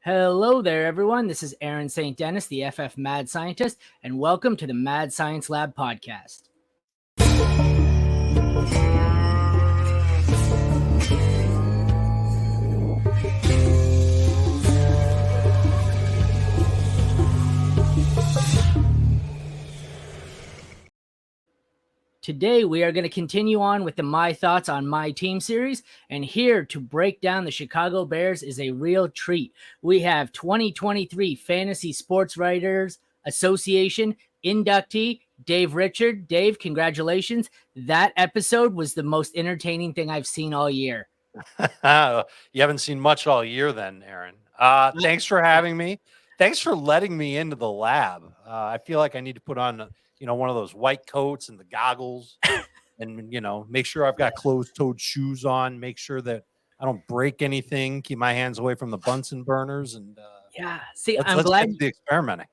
Hello there, everyone. This is Aaron St. Dennis, the FF Mad Scientist, and welcome to the Mad Science Lab podcast. Today, we are going to continue on with the My Thoughts on My Team series, and here to break down the Chicago Bears is a real treat. We have 2023 Fantasy Sports Writers Association inductee, Dave Richard. Dave, congratulations. That episode was the most entertaining thing I've seen all year. You haven't seen much all year then, Aaron. Thanks for having me. Thanks for letting me into the lab. I feel like I need to put on, one of those white coats and the goggles and, make sure I've got closed-toed shoes on, make sure that I don't break anything, keep my hands away from the Bunsen burners. And let's get to the experimenting.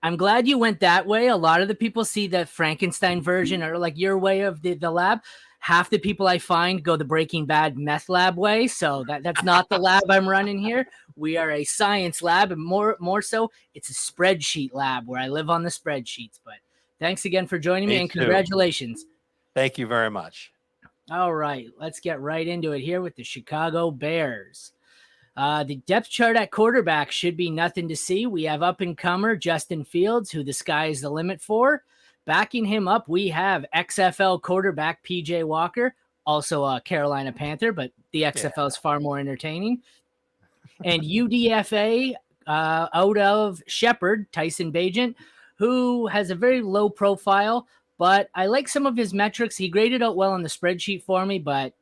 I'm glad you went that way. A lot of the people see the Frankenstein version or like your way of the lab. Half the people I find go the Breaking Bad meth lab way. So that's not the lab I'm running here. We are a science lab, and more so, it's a spreadsheet lab where I live on the spreadsheets. But thanks again for joining me and congratulations. Thank you very much. All right, let's get right into it here with the Chicago Bears. The depth chart at quarterback should be nothing to see. We have up-and-comer Justin Fields, who the sky is the limit for. Backing him up, we have XFL quarterback PJ Walker, also a Carolina Panther, but the XFL is far more entertaining. And UDFA out of Shepherd, Tyson Bagent, who has a very low profile, but I like some of his metrics. He graded out well on the spreadsheet for me, but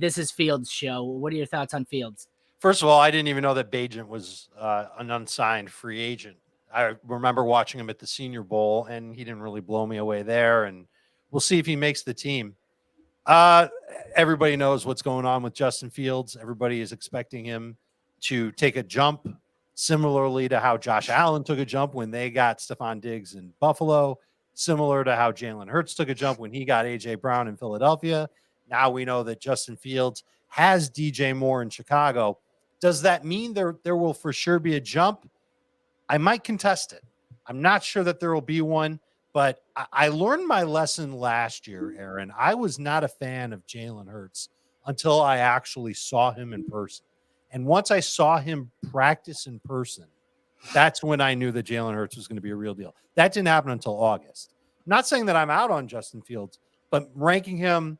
this is Fields' show. What are your thoughts on Fields? First of all, I didn't even know that Bagent was an unsigned free agent. I remember watching him at the Senior Bowl, and he didn't really blow me away there. And we'll see if he makes the team. Everybody knows what's going on with Justin Fields. Everybody is expecting him to take a jump, similarly to how Josh Allen took a jump when they got Stephon Diggs in Buffalo, similar to how Jalen Hurts took a jump when he got A.J. Brown in Philadelphia. Now we know that Justin Fields has DJ Moore in Chicago. Does that mean there will for sure be a jump? I might contest it. I'm not sure that there will be one, but I learned my lesson last year, Aaron. I was not a fan of Jalen Hurts until I actually saw him in person. And once I saw him practice in person, that's when I knew that Jalen Hurts was going to be a real deal. That didn't happen until August. I'm not saying that I'm out on Justin Fields, but ranking him,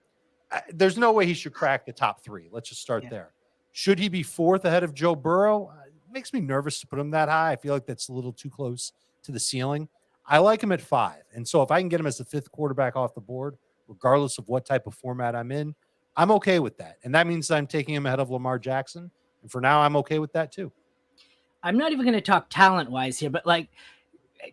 there's no way he should crack the top three. Let's just start there. Should he be fourth ahead of Joe Burrow? It makes me nervous to put him that high. I feel like that's a little too close to the ceiling. I like him at 5. And so if I can get him as the 5th quarterback off the board, regardless of what type of format I'm in, I'm okay with that. And that means that I'm taking him ahead of Lamar Jackson. And for now, I'm okay with that too. I'm not even going to talk talent-wise here, but like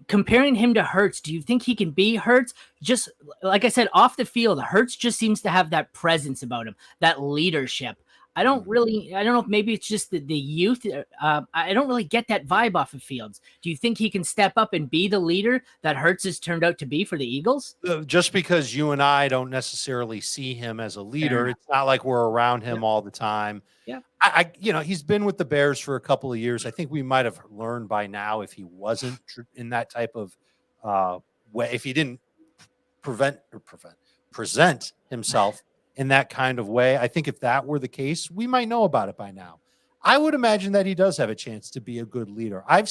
comparing him to Hurts, do you think he can be Hurts? Just like I said, off the field, Hurts just seems to have that presence about him, that leadership. I don't know if maybe it's just the youth. I don't really get that vibe off of Fields. Do you think he can step up and be the leader that Hurts has turned out to be for the Eagles? Just because you and I don't necessarily see him as a leader, it's not like we're around him all the time. Yeah. He's been with the Bears for a couple of years. I think we might have learned by now if he wasn't in that type of way, if he didn't present himself in that kind of way. I think if that were the case, we might know about it by now. I would imagine that he does have a chance to be a good leader. I've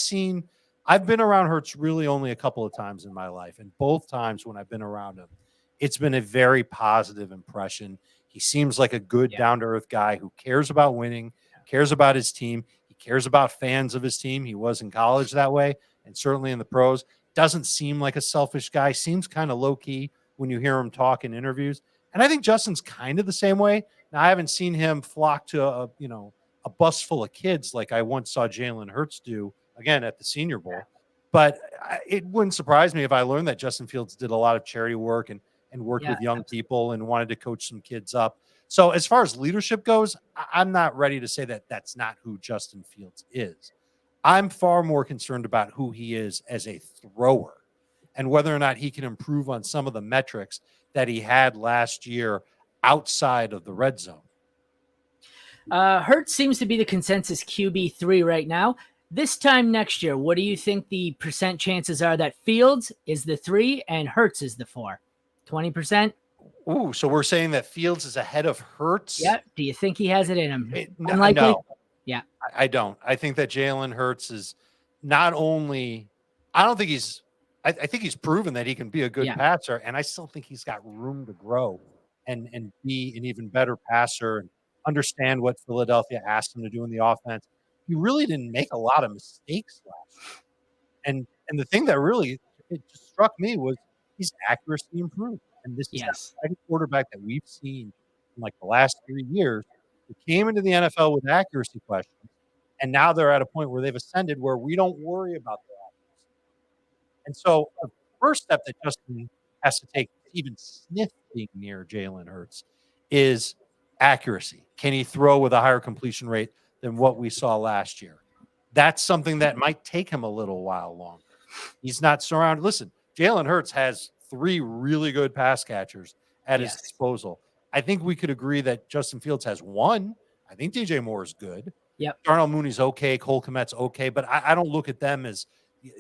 been around Hurts really only a couple of times in my life, and both times when I've been around him, it's been a very positive impression. He seems like a good, down-to-earth guy who cares about winning, cares about his team. He cares about fans of his team. He was in college that way, and certainly in the pros. Doesn't seem like a selfish guy. Seems kind of low-key when you hear him talk in interviews. And I think Justin's kind of the same way. Now, I haven't seen him flock to a bus full of kids like I once saw Jalen Hurts do, again, at the Senior Bowl. But it wouldn't surprise me if I learned that Justin Fields did a lot of charity work and worked with young people and wanted to coach some kids up. So as far as leadership goes, I'm not ready to say that that's not who Justin Fields is. I'm far more concerned about who he is as a thrower and whether or not he can improve on some of the metrics that he had last year outside of the red zone. Hurts seems to be the consensus QB3 right now. This time next year, what do you think the percent chances are that Fields is the 3 and Hurts is the 4? 20%? Ooh, so we're saying that Fields is ahead of Hurts? Yeah. Do you think he has it in him? No, Unlikely? Yeah. I don't. I think that Jalen Hurts is not only, I don't think he's, I think he's proven that he can be a good passer, and I still think he's got room to grow and be an even better passer and understand what Philadelphia asked him to do in the offense. He really didn't make a lot of mistakes last year. And the thing that really it just struck me was his accuracy improved. And this is the second quarterback that we've seen in like the last 3 years who came into the NFL with accuracy questions, and now they're at a point where they've ascended where we don't worry about their accuracy. And so the first step that Justin has to take, even sniff being near Jalen Hurts, is accuracy. Can he throw with a higher completion rate than what we saw last year? That's something that might take him a little while longer. He's not surrounded. Listen, Jalen Hurts has 3 really good pass catchers at his disposal. I think we could agree that Justin Fields has 1. I think DJ Moore is good. Yep. Darnell Mooney's okay. Cole Kmet's okay. But I don't look at them as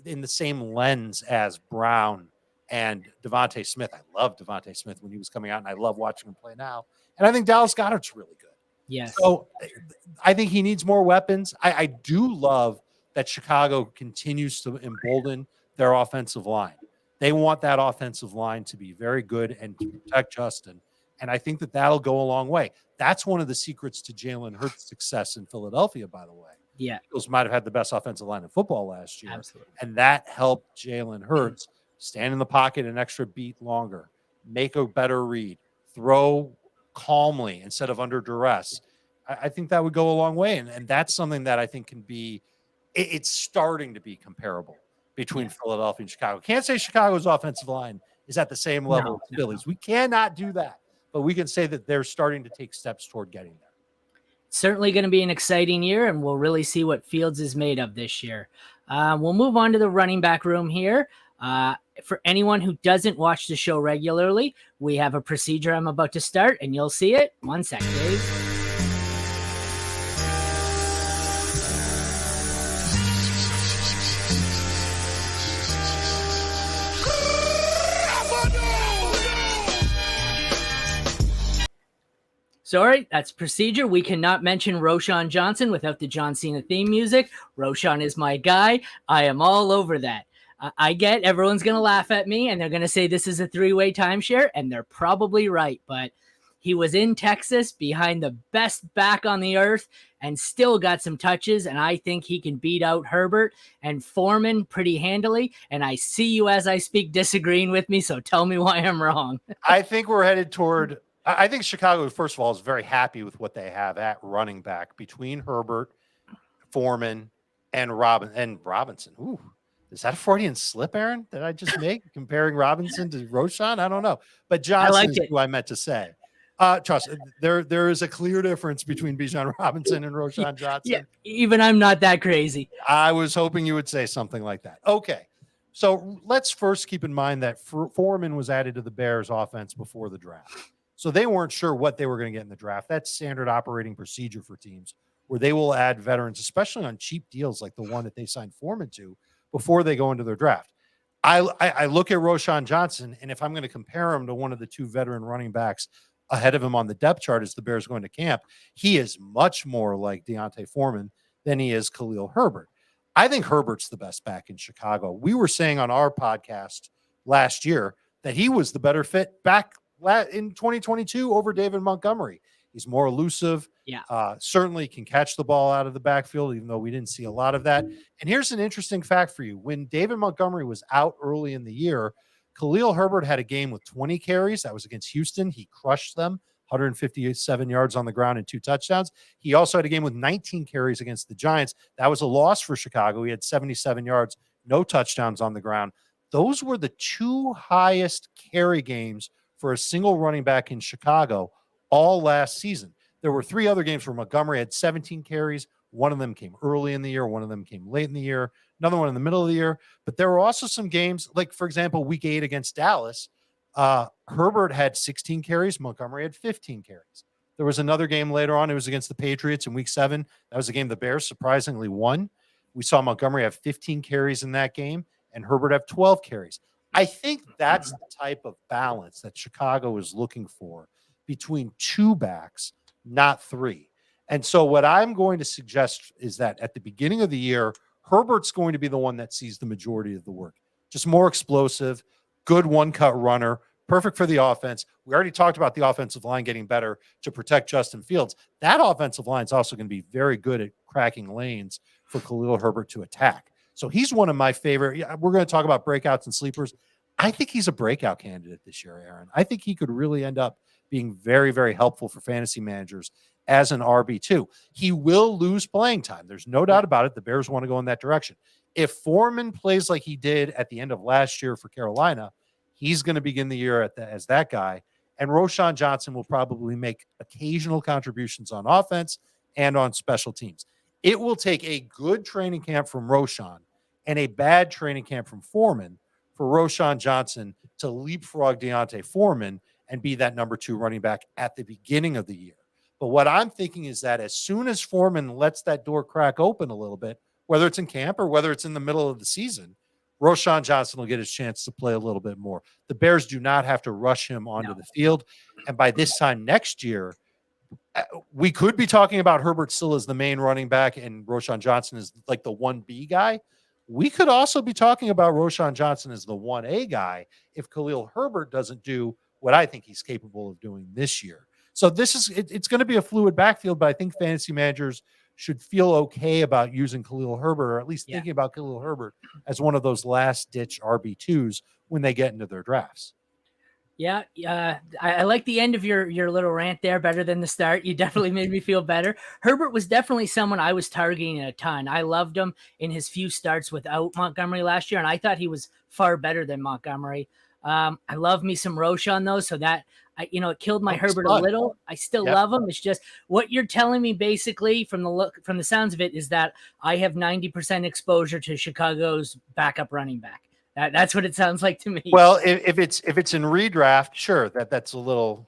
in the same lens as Brown and Devontae Smith. I loved Devontae Smith when he was coming out, and I love watching him play now. And I think Dallas Goedert's really good. Yes. So I think he needs more weapons. I do love that Chicago continues to embolden their offensive line. They want that offensive line to be very good and to protect Justin. And I think that that'll go a long way. That's one of the secrets to Jalen Hurts' success in Philadelphia, by the way. Yeah. Eagles might have had the best offensive line in football last year. Absolutely. And that helped Jalen Hurts stand in the pocket an extra beat longer, make a better read, throw calmly instead of under duress. I think that would go a long way. And that's something that I think can be, it's starting to be comparable between Philadelphia and Chicago. Can't say Chicago's offensive line is at the same level as Philly's. We cannot do that, but we can say that they're starting to take steps toward getting there. Certainly going to be an exciting year, and we'll really see what Fields is made of this year. We'll move on to the running back room here. For anyone who doesn't watch the show regularly, we have a procedure I'm about to start, and you'll see it. 1 second, please. Sorry, that's procedure. We cannot mention Roschon Johnson without the John Cena theme music. Roschon is my guy. I am all over that. I get everyone's going to laugh at me, and they're going to say this is a 3-way timeshare, and they're probably right. But he was in Texas behind the best back on the earth and still got some touches, and I think he can beat out Herbert and Foreman pretty handily. And I see you as I speak disagreeing with me, so tell me why I'm wrong. I think we're headed toward... I think Chicago, first of all, is very happy with what they have at running back between Herbert, Foreman, and Robinson. Ooh, is that a Freudian slip, Aaron, that I just make comparing Robinson to Roschon? I don't know. But Johnson is who I meant to say. Trust, there is a clear difference between Bijan Robinson and Roschon Johnson. Yeah, even I'm not that crazy. I was hoping you would say something like that. Okay. So let's first keep in mind that Foreman was added to the Bears offense before the draft. So they weren't sure what they were going to get in the draft. That's standard operating procedure for teams where they will add veterans, especially on cheap deals like the one that they signed Foreman to before they go into their draft. I look at Roschon Johnson, and if I'm going to compare him to one of the 2 veteran running backs ahead of him on the depth chart as the Bears going to camp, he is much more like D'Onta Foreman than he is Khalil Herbert. I think Herbert's the best back in Chicago. We were saying on our podcast last year that he was the better fit back in 2022 over David Montgomery. He's more elusive. Certainly can catch the ball out of the backfield, even though we didn't see a lot of that. And here's an interesting fact for you. When David Montgomery was out early in the year, Khalil Herbert had a game with 20 carries. That was against Houston. He crushed them, 157 yards on the ground and 2 touchdowns. He also had a game with 19 carries against the Giants. That was a loss for Chicago. He had 77 yards, no touchdowns on the ground. Those were the 2 highest carry games for a single running back in Chicago all last season. There were 3 other games where Montgomery had 17 carries. One of them came early in the year. One of them came late in the year. Another one in the middle of the year. But there were also some games, like, for example, week 8 against Dallas, Herbert had 16 carries. Montgomery had 15 carries. There was another game later on. It was against the Patriots in week 7. That was a game the Bears surprisingly won. We saw Montgomery have 15 carries in that game and Herbert have 12 carries. I think that's the type of balance that Chicago is looking for between two backs, not three. And so what I'm going to suggest is that at the beginning of the year, Herbert's going to be the one that sees the majority of the work. Just more explosive, good one-cut runner, perfect for the offense. We already talked about the offensive line getting better to protect Justin Fields. That offensive line is also going to be very good at cracking lanes for Khalil Herbert to attack. So he's one of my favorite. Yeah, we're going to talk about breakouts and sleepers. I think he's a breakout candidate this year, Aaron. I think he could really end up being very, very helpful for fantasy managers as an RB2. He will lose playing time. There's no doubt about it. The Bears want to go in that direction. If Foreman plays like he did at the end of last year for Carolina, he's going to begin the year as that guy. And Roschon Johnson will probably make occasional contributions on offense and on special teams. It will take a good training camp from Roschon and a bad training camp from Foreman for Roschon Johnson to leapfrog D'Onta Foreman and be that number 2 running back at the beginning of the year. But what I'm thinking is that as soon as Foreman lets that door crack open a little bit, whether it's in camp or whether it's in the middle of the season, Roschon Johnson will get his chance to play a little bit more. The Bears do not have to rush him onto the field. And by this time next year, we could be talking about Herbert still as the main running back and Roschon Johnson is like the 1B guy. We could also be talking about Roschon Johnson as the 1A guy if Khalil Herbert doesn't do what I think he's capable of doing this year. So it's going to be a fluid backfield, but I think fantasy managers should feel okay about using Khalil Herbert, or at least thinking about Khalil Herbert as one of those last-ditch RB2s when they get into their drafts. Yeah, I like the end of your little rant there better than the start. You definitely made me feel better. Herbert was definitely someone I was targeting a ton. I loved him in his few starts without Montgomery last year, and I thought he was far better than Montgomery. I love me some Roschon, though, so that it killed my Herbert a little. I still love him. It's just what you're telling me, basically, from the sounds of it, is that I have 90% exposure to Chicago's backup running back. That's what it sounds like to me. Well, if it's in redraft, sure, that's a little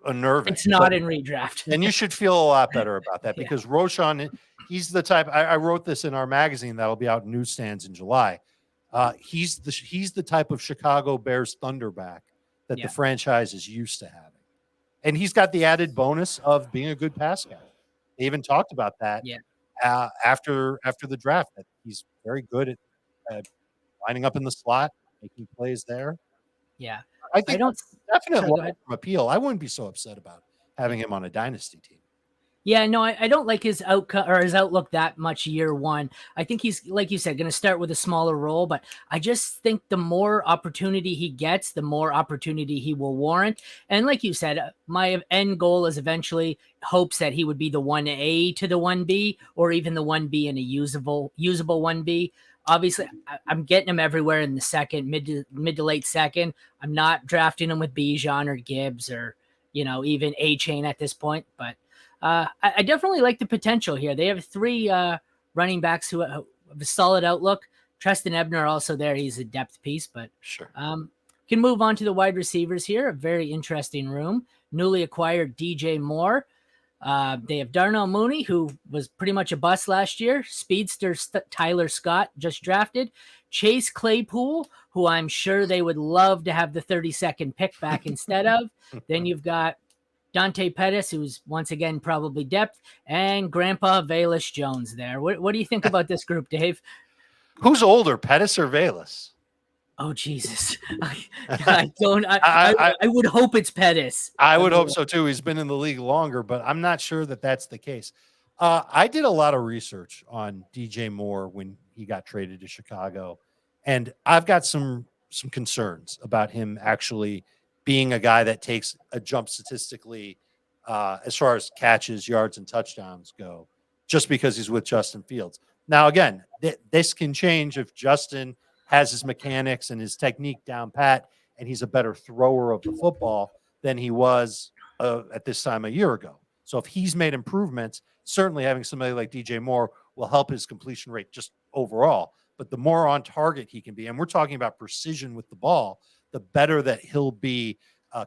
unnerving. It's not in redraft. And you should feel a lot better about that because Roschon, he's the type. I wrote this in our magazine that'll be out in newsstands in July. He's the type of Chicago Bears Thunderback that the franchise is used to having. And he's got the added bonus of being a good pass guy. They even talked about that after the draft, that he's very good at lining up in the slot, making plays there. Yeah. I think that's definitely long-term appeal. I wouldn't be so upset about having him on a dynasty team. Yeah, no, I don't like his outcome or his outlook that much year one. I think he's, like you said, going to start with a smaller role, but I just think the more opportunity he gets, the more opportunity he will warrant. And like you said, my end goal is eventually hopes that he would be the 1A to the 1B, or even the 1B and a usable 1B. Obviously, I'm getting him everywhere in the second, mid to late second. I'm not drafting him with Bijan or Gibbs or, even A-Chain at this point, but I definitely like the potential here. They have 3 running backs who have a solid outlook. Treston Ebner also there. He's a depth piece, but sure. Can move on to the wide receivers here. A very interesting room. Newly acquired DJ Moore. They have Darnell Mooney, who was pretty much a bust last year. Speedster Tyler Scott, just drafted. Chase Claypool, who I'm sure they would love to have the 32nd pick back instead of. Then you've got Dante Pettis, who's once again probably depth, and Grandpa Velus Jones there. What do you think about this group, Dave? Who's older, Pettis or Velus? Oh, Jesus. I would hope it's Pettis. I would hope so, too. He's been in the league longer, but I'm not sure that that's the case. I did a lot of research on DJ Moore when he got traded to Chicago, and I've got some concerns about him actually being a guy that takes a jump statistically as far as catches, yards, and touchdowns go, just because he's with Justin Fields. Now, again, this can change if Justin has his mechanics and his technique down pat, and he's a better thrower of the football than he was at this time a year ago. So if he's made improvements, certainly having somebody like DJ Moore will help his completion rate just overall. But the more on target he can be, and we're talking about precision with the ball, the better that he'll be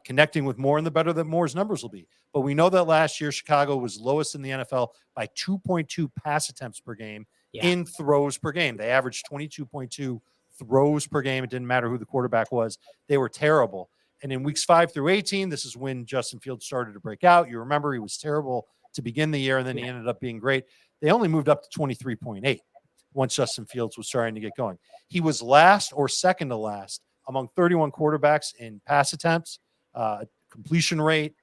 connecting with Moore, and the better that Moore's numbers will be. But we know that last year Chicago was lowest in the NFL by 2.2 pass attempts per game in throws per game. They averaged 22.2 throws per game. It didn't matter who the quarterback was. They were terrible. And in weeks 5 through 18, this is when Justin Fields started to break out. You remember he was terrible to begin the year, and then he ended up being great. They only moved up to 23.8 once Justin Fields was starting to get going. He was last or second to last among 31 quarterbacks in pass attempts, completion rate,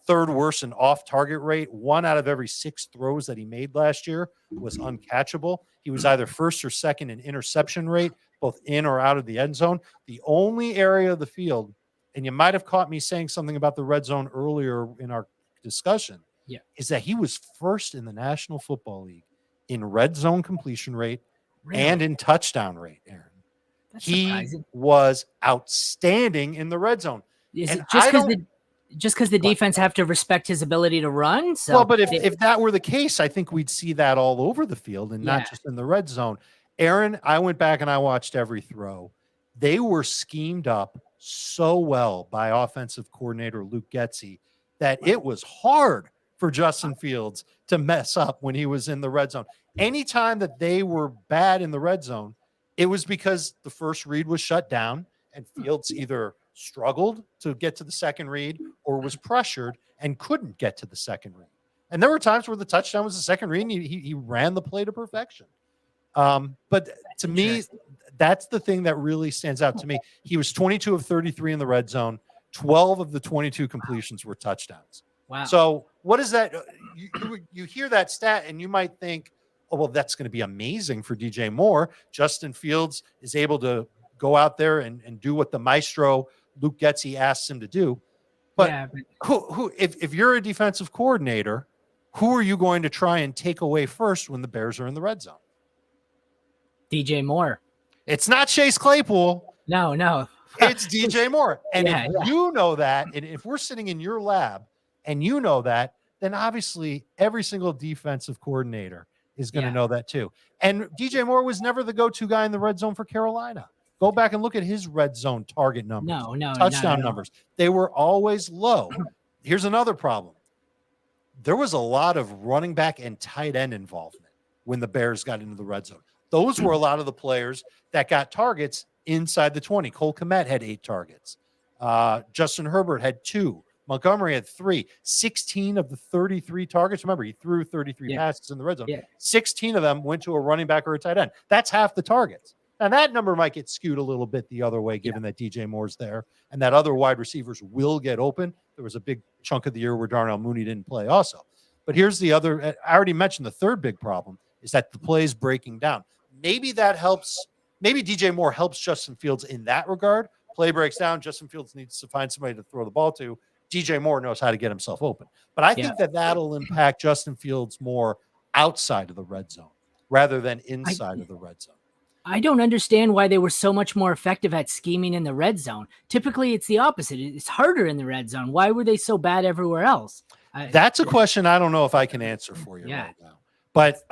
third worst in off-target rate. 1 out of every 6 throws that he made last year was uncatchable. He was either first or second in interception rate, both in or out of the end zone. The only area of the field, and you might have caught me saying something about the red zone earlier in our discussion, is that he was first in the National Football League in red zone completion rate and in touchdown rate, Aaron. That's he surprising. was outstanding in the red zone. Is And it just I because the defense have to respect his ability to run? So well, but if that were the case, I think we'd see that all over the field and not just in the red zone. Aaron, I went back and I watched every throw. They were schemed up so well by offensive coordinator Luke Getsy that it was hard for Justin Fields to mess up when he was in the red zone. Anytime that they were bad in the red zone, it was because the first read was shut down and Fields either struggled to get to the second read or was pressured and couldn't get to the second read. And there were times where the touchdown was the second read and he ran the play to perfection. But to me, that's the thing that really stands out to me. He was 22 of 33 in the red zone. 12 of the 22 completions were touchdowns. Wow. So what is that? You hear that stat and you might think, oh, well, that's going to be amazing for DJ Moore. Justin Fields is able to go out there and do what the maestro Luke Getsy asks him to do. But who if you're a defensive coordinator, who are you going to try and take away first when the Bears are in the red zone? DJ Moore. It's not Chase Claypool. No. It's DJ Moore. And if you know that, and if we're sitting in your lab and you know that, then obviously every single defensive coordinator is going to know that too. And DJ Moore was never the go-to guy in the red zone for Carolina. Go back and look at his red zone target numbers. Touchdown numbers. They were always low. Here's another problem. There was a lot of running back and tight end involvement when the Bears got into the red zone. Those were a lot of the players that got targets inside the 20. Cole Kmet had 8 targets. Justin Herbert had 2. Montgomery had 3. 16 of the 33 targets. Remember, he threw 33 passes in the red zone. 16 of them went to a running back or a tight end. That's half the targets. Now, that number might get skewed a little bit the other way, given that DJ Moore's there and that other wide receivers will get open. There was a big chunk of the year where Darnell Mooney didn't play also. But here's the other. I already mentioned the third big problem is that the play is breaking down. Maybe that helps. Maybe DJ Moore helps Justin Fields in that regard. Play breaks down. Justin Fields needs to find somebody to throw the ball to. DJ Moore knows how to get himself open. But I think that that'll impact Justin Fields more outside of the red zone rather than inside of the red zone. I don't understand why they were so much more effective at scheming in the red zone. Typically, it's the opposite. It's harder in the red zone. Why were they so bad everywhere else? That's a question I don't know if I can answer for you right now. But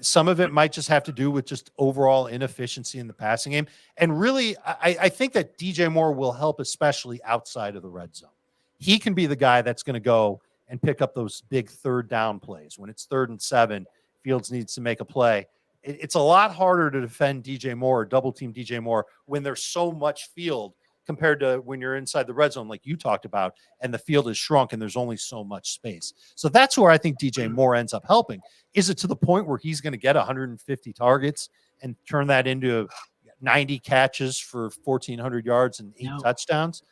some of it might just have to do with just overall inefficiency in the passing game. And really, I think that DJ Moore will help, especially outside of the red zone. He can be the guy that's going to go and pick up those big third down plays. When it's 3rd and 7, Fields needs to make a play. It's a lot harder to defend DJ Moore or double team DJ Moore when there's so much field compared to when you're inside the red zone, like you talked about, and the field is shrunk and there's only so much space. So that's where I think DJ Moore ends up helping. Is it to the point where he's going to get 150 targets and turn that into 90 catches for 1,400 yards and 8 touchdowns?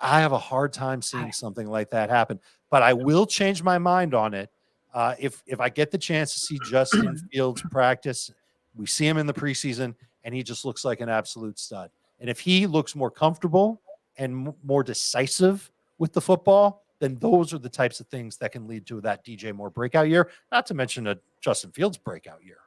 I have a hard time seeing something like that happen, but I will change my mind on it. If I get the chance to see Justin Fields practice, we see him in the preseason, and he just looks like an absolute stud. And if he looks more comfortable and more decisive with the football, then those are the types of things that can lead to that DJ Moore breakout year, not to mention a Justin Fields breakout year.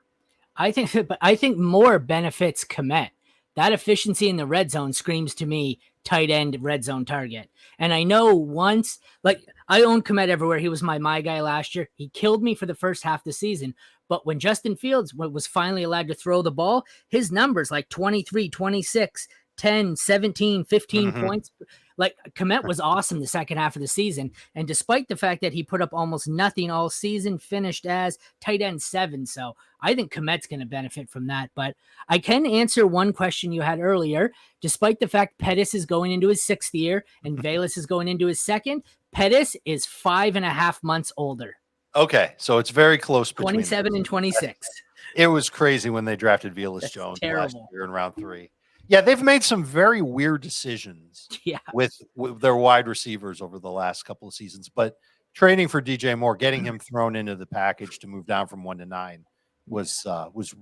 I think Moore benefits Kmet. That efficiency in the red zone screams to me tight end red zone target. And I know once, like I owned Kmet everywhere. He was my guy last year. He killed me for the first half of the season. But when Justin Fields was finally allowed to throw the ball, his numbers like 23, 26, 10, 17, 15 Mhm. points. Like Komet was awesome the second half of the season. And despite the fact that he put up almost nothing all season, finished as tight end 7. So I think Komet's going to benefit from that. But I can answer one question you had earlier. Despite the fact Pettis is going into his 6th year and Velus is going into his 2nd, Pettis is 5.5 months older. Okay, so it's very close between 27 them. and 26. It was crazy when they drafted Velus That's Jones last terrible. year in round 3. Yeah, they've made some very weird decisions Yeah. with their wide receivers over the last couple of seasons, but trading for DJ Moore, getting him thrown into the package to move down from 1 to 9 was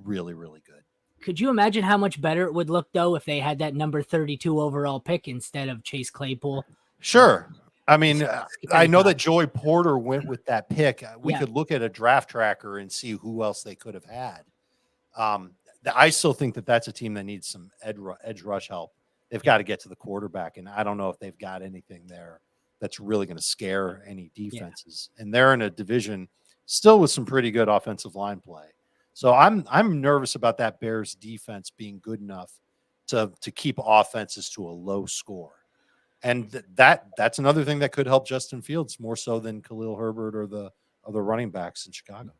really, really good. Could you imagine how much better it would look, though, if they had that number 32 overall pick instead of Chase Claypool? Sure. I mean, I know tough. that Joey Porter went with that pick. We Yeah. could look at a draft tracker and see who else they could have had. I still think that that's a team that needs some edge rush help. They've got to get to the quarterback, and I don't know if they've got anything there that's really going to scare any defenses. Yeah. And they're in a division still with some pretty good offensive line play. So I'm nervous about that Bears defense being good enough to keep offenses to a low score. And that's another thing that could help Justin Fields more so than Khalil Herbert or the other running backs in Chicago.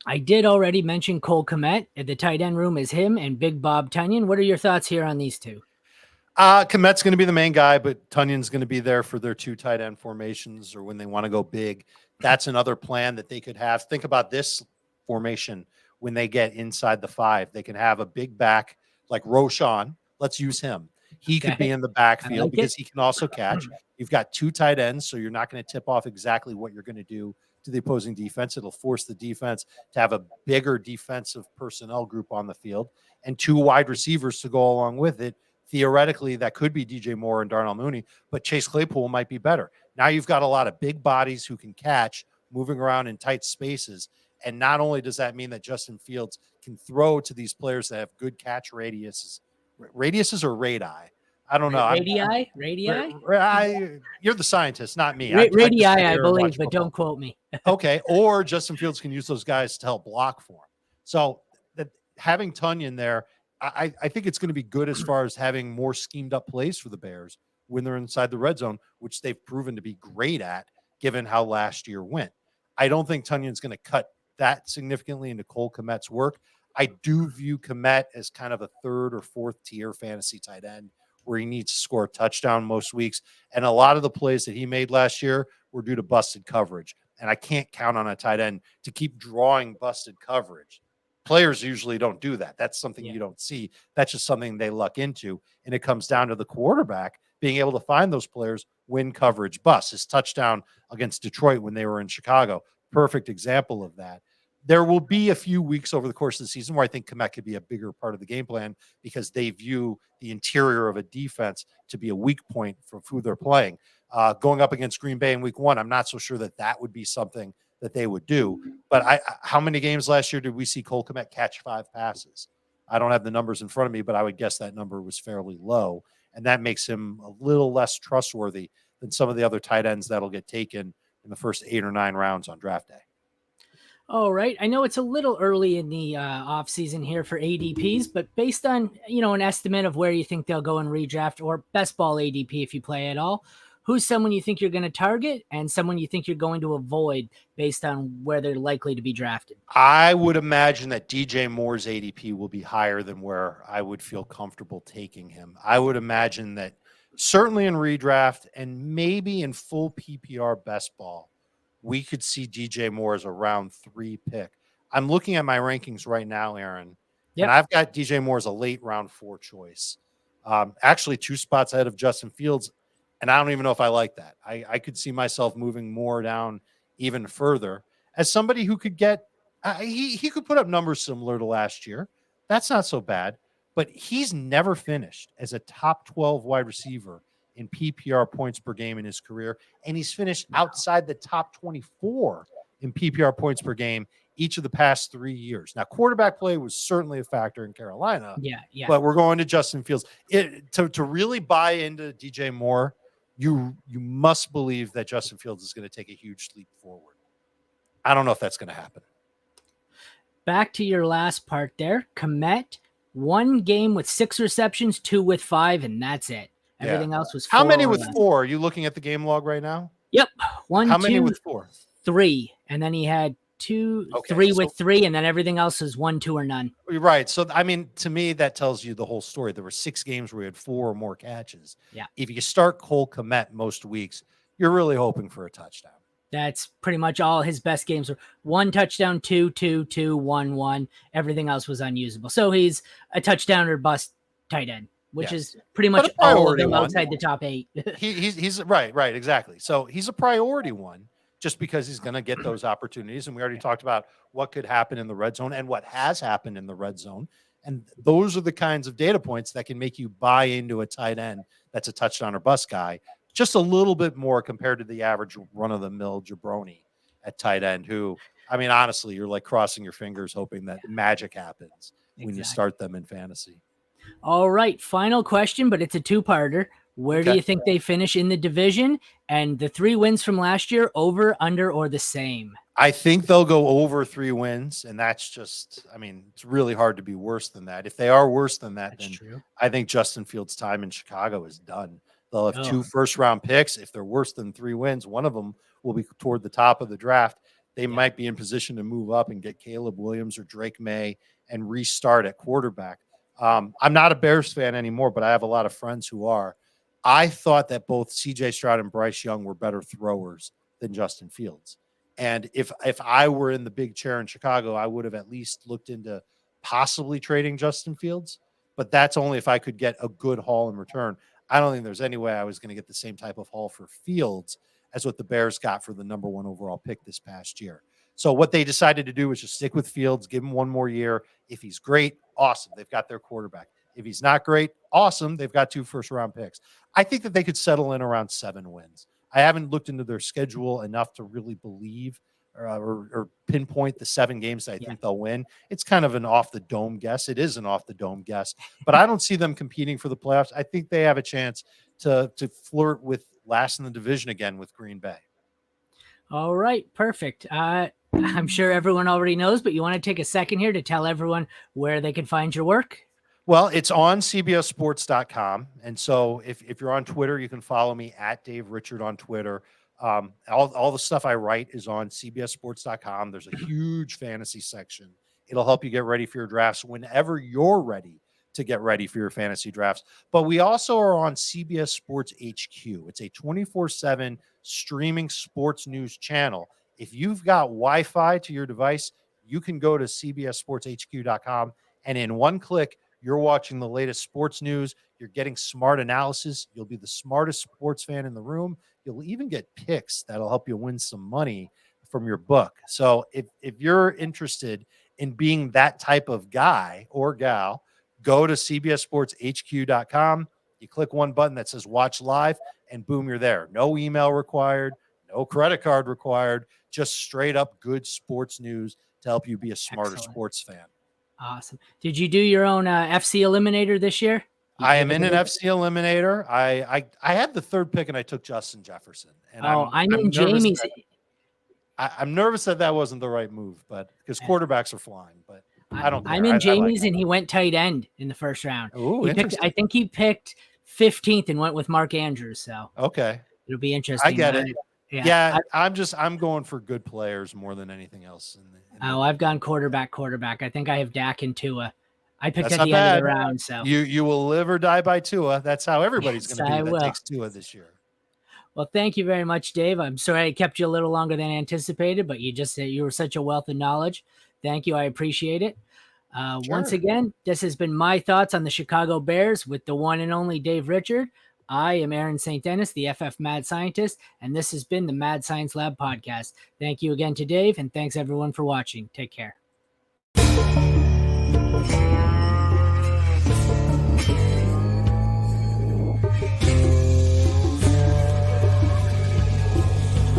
I did already mention Cole Kmet. At the tight end room is him and Big Bob Tonyan. What are your thoughts here on these two? Kmet's going to be the main guy, but Tunion's going to be there for their 2 tight end formations or when they want to go big. That's another plan that they could have. Think about this formation when they get inside the 5. They can have a big back like Roschon. Let's use him. He could be in the backfield because he can also catch. You've got 2 tight ends, so you're not going to tip off exactly what you're going to do to the opposing defense. It'll force the defense to have a bigger defensive personnel group on the field and 2 wide receivers to go along with it. Theoretically, that could be DJ Moore and Darnell Mooney, but Chase Claypool might be better. Now you've got a lot of big bodies who can catch, moving around in tight spaces. And not only does that mean that Justin Fields can throw to these players that have good catch radiuses or radii? I don't know. Radii? You're the scientist, not me. Radii, I believe, but don't quote me. Okay. Or Justin Fields can use those guys to help block for him. So having Tonyan there, I think it's going to be good as far as having more schemed up plays for the Bears when they're inside the red zone, which they've proven to be great at given how last year went. I don't think Tunyan's going to cut that significantly into Cole Kmet's work. I do view Kmet as kind of a 3rd or 4th tier fantasy tight end where he needs to score a touchdown most weeks. And a lot of the plays that he made last year were due to busted coverage. And I can't count on a tight end to keep drawing busted coverage. Players usually don't do that. That's something you don't see. That's just something they luck into. And it comes down to the quarterback being able to find those players when coverage busts. His touchdown against Detroit when they were in Chicago, perfect example of that. There will be a few weeks over the course of the season where I think Kmet could be a bigger part of the game plan because they view the interior of a defense to be a weak point for who they're playing. Going up against Green Bay in week 1, I'm not so sure that would be something that they would do. But how many games last year did we see Cole Kmet catch 5 passes? I don't have the numbers in front of me, but I would guess that number was fairly low. And that makes him a little less trustworthy than some of the other tight ends that'll get taken in the first 8 or 9 rounds on draft day. All right. I know it's a little early in the off season here for ADPs, but based on, an estimate of where you think they'll go in redraft or best ball ADP, if you play at all, who's someone you think you're going to target and someone you think you're going to avoid based on where they're likely to be drafted? I would imagine that DJ Moore's ADP will be higher than where I would feel comfortable taking him. I would imagine that certainly in redraft and maybe in full PPR best ball, we could see DJ Moore as a round 3 pick. I'm looking at my rankings right now, Aaron, and I've got DJ Moore as a late round 4 choice. Actually 2 spots ahead of Justin Fields, and I don't even know if I like that. I could see myself moving more down even further as somebody who could get he could put up numbers similar to last year. That's not so bad, but he's never finished as a top 12 wide receiver in PPR points per game in his career, and he's finished outside the top 24 in PPR points per game each of the past 3 years. Now, quarterback play was certainly a factor in Carolina, but we're going to Justin Fields. To really buy into DJ Moore, you must believe that Justin Fields is going to take a huge leap forward. I don't know if that's going to happen. Back to your last part there, Kmet, one game with 6 receptions, 2 with 5, and that's it. Everything else was 4. How many with less. 4? Are you looking at the game log right now? Yep. 1, How 2, many with 4? 3. And then he had 2, 3 with 3, and then everything else is 1, 2, or none. Right. So, I mean, to me, that tells you the whole story. There were 6 games where he had 4 or more catches. Yeah. If you start Cole Kmet most weeks, you're really hoping for a touchdown. That's pretty much all his best games were. 1 touchdown, 2, 2, 2, 1, 1. Everything else was unusable. So he's a touchdown or bust tight end, which is pretty much all of them outside the top 8. he's right, exactly. So he's a priority one just because he's going to get those opportunities. And we already talked about what could happen in the red zone and what has happened in the red zone. And those are the kinds of data points that can make you buy into a tight end that's a touchdown or bust guy just a little bit more compared to the average run-of-the-mill jabroni at tight end who, I mean, honestly, you're like crossing your fingers hoping that magic happens when you start them in fantasy. All right, final question, but it's a 2-parter. Where do you think they finish in the division? And the 3 wins from last year, over, under, or the same? I think they'll go over 3 wins, and that's just, I mean, it's really hard to be worse than that. If they are worse than that, then I think Justin Fields' time in Chicago is done. They'll have 2 first-round picks. If they're worse than 3 wins, one of them will be toward the top of the draft. They might be in position to move up and get Caleb Williams or Drake May and restart at quarterback. I'm not a Bears fan anymore, but I have a lot of friends who are. I thought that both C.J. Stroud and Bryce Young were better throwers than Justin Fields. And if I were in the big chair in Chicago, I would have at least looked into possibly trading Justin Fields. But that's only if I could get a good haul in return. I don't think there's any way I was going to get the same type of haul for Fields as what the Bears got for the number 1 overall pick this past year. So what they decided to do was just stick with Fields, give him 1 more year. If he's great, awesome. They've got their quarterback. If he's not great, awesome. They've got 2 first-round picks. I think that they could settle in around 7 wins. I haven't looked into their schedule enough to really believe or pinpoint the 7 games that I think they'll win. It's kind of an off-the-dome guess. It is an off-the-dome guess, but I don't see them competing for the playoffs. I think they have a chance to flirt with last in the division again with Green Bay. All right, perfect. I'm sure everyone already knows, but you want to take a second here to tell everyone where they can find your work? Well, it's on CBSSports.com. And so if you're on Twitter, you can follow me at Dave Richard on Twitter. All the stuff I write is on CBSSports.com. There's a huge fantasy section. It'll help you get ready for your drafts whenever you're ready to get ready for your fantasy drafts. But we also are on CBS Sports HQ. It's a 24/7 streaming sports news channel. If you've got Wi-Fi to your device, you can go to CBSSportsHQ.com, and in one click, you're watching the latest sports news. You're getting smart analysis. You'll be the smartest sports fan in the room. You'll even get picks that'll help you win some money from your book. So if you're interested in being that type of guy or gal, go to CBSSportsHQ.com. You click one button that says watch live, and boom, you're there. No email required, no credit card required, just straight up good sports news to help you be a smarter sports fan. Awesome. Did you do your own FC Eliminator this year? I am in an FC Eliminator. I had the 3rd pick and I took Justin Jefferson. And I'm in Jamie's. I'm nervous that wasn't the right move, but because quarterbacks are flying. But I don't care. I'm in Jamie's, and he went tight end in the first round. Ooh, I think he picked 15th and went with Mark Andrews. So okay, it'll be interesting. I get it. Yeah, I'm going for good players more than anything else. I've gone quarterback. I think I have Dak and Tua. I picked at the end of the round. So you will live or die by Tua. That's how everybody's going to be that takes Tua this year. Well, thank you very much, Dave. I'm sorry I kept you a little longer than anticipated, but you were such a wealth of knowledge. Thank you. I appreciate it. Sure. Once again, this has been my thoughts on the Chicago Bears with the one and only Dave Richard. I am Aaron St. Dennis, the FF Mad Scientist, and this has been the Mad Science Lab podcast. Thank you again to Dave, and thanks everyone for watching. Take care.